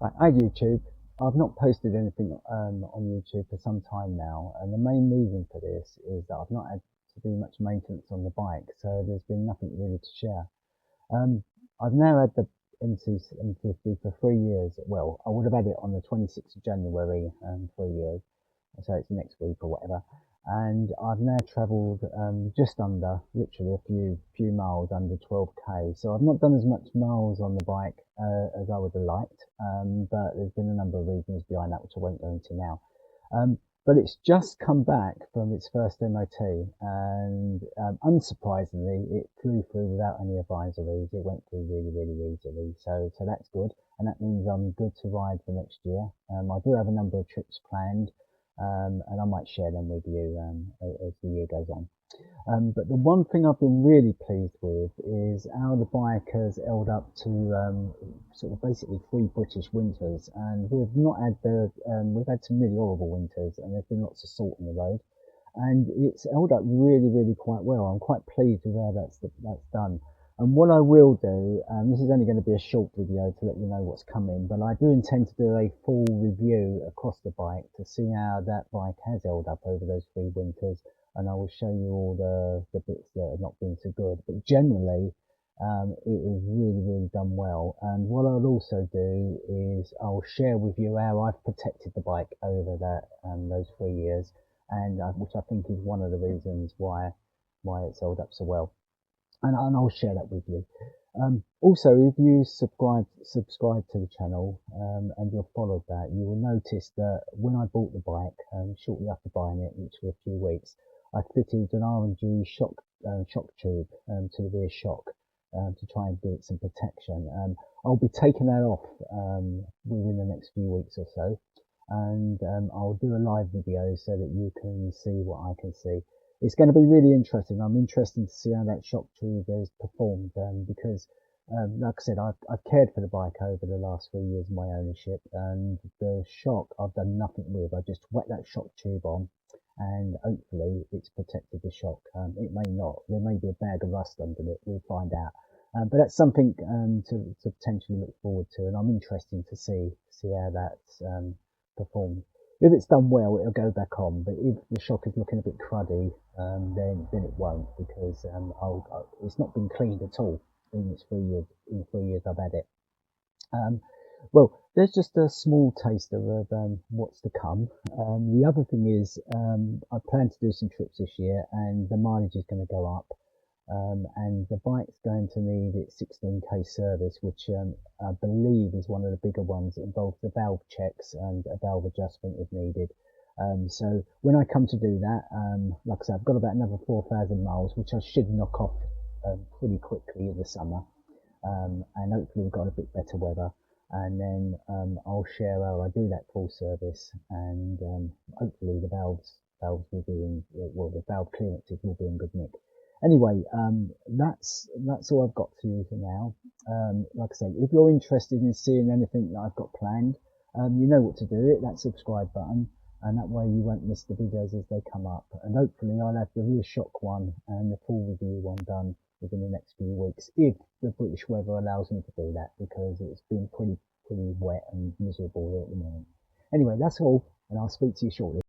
Right, hi YouTube. I've not posted anything on YouTube for some time now, and the main reason for this is that I've not had to do much maintenance on the bike, so there's been nothing really to share. Um, I've now had the NC750 for 3 years. Well, I would have had it on the 26th of January, 3 years, so it's next week or whatever. And I've now travelled just under, literally a few miles under 12k. So I've not done as much miles on the bike as I would have liked, but there's been a number of reasons behind that which I won't go into now. But it's just come back from its first MOT, and unsurprisingly, it flew through without any advisories. It went through really, really easily, so that's good, and that means I'm good to ride for next year. I do have a number of trips planned, and I might share them with you as the year goes on. But the one thing I've been really pleased with is how the bike has held up to sort of basically 3 British winters, and we've not had we've had some really horrible winters, and there's been lots of salt on the road, and it's held up really, really quite well. I'm quite pleased with how that's done. And what I will do, this is only going to be a short video to let you know what's coming, but I do intend to do a full review across the bike to see how that bike has held up over those 3 winters, and I will show you all the bits that have not been so good. But generally, it has really, really done well. And what I'll also do is I'll share with you how I've protected the bike over that those 3 years, and which I think is one of the reasons why it's held up so well. And I'll share that with you. Also, if you subscribe to the channel and you've followed that, you will notice that when I bought the bike, shortly after buying it, which was a few weeks, I fitted an R&G shock tube to the rear shock to try and give it some protection. I'll be taking that off within the next few weeks or so, and I'll do a live video so that you can see what I can see. It's going to be really interesting. I'm interested to see how that shock tube has performed, because like I said, I've cared for the bike over the last 3 years of my ownership, and the shock I've done nothing with. I just wet that shock tube on, and hopefully it's protected the shock. It may not. There may be a bag of rust under it. We'll find out. But that's something to potentially look forward to, and I'm interested to see how that's performed. If it's done well, it'll go back on, but if the shock is looking a bit cruddy, then it won't, because it's not been cleaned at all in its 3 years. In 3 years I've had it. Well, there's just a small taster of what's to come. The other thing is, I plan to do some trips this year, and the mileage is going to go up. And the bike's going to need its 16k service, which I believe is one of the bigger ones. It involves the valve checks and a valve adjustment if needed. So when I come to do that, like I said, I've got about another 4,000 miles, which I should knock off pretty quickly in the summer, and hopefully we've got a bit better weather. And then I'll share how I do that full service, and hopefully the valves will be in, well, the valve clearances will be in good nick. Anyway, that's all I've got for you for now. Like I say, if you're interested in seeing anything that I've got planned, you know what to do. Hit that subscribe button, and that way you won't miss the videos as they come up. And hopefully I'll have the rear shock one and the full review one done within the next few weeks, if the British weather allows me to do that, because it's been pretty wet and miserable here at the moment. Anyway, that's all, and I'll speak to you shortly.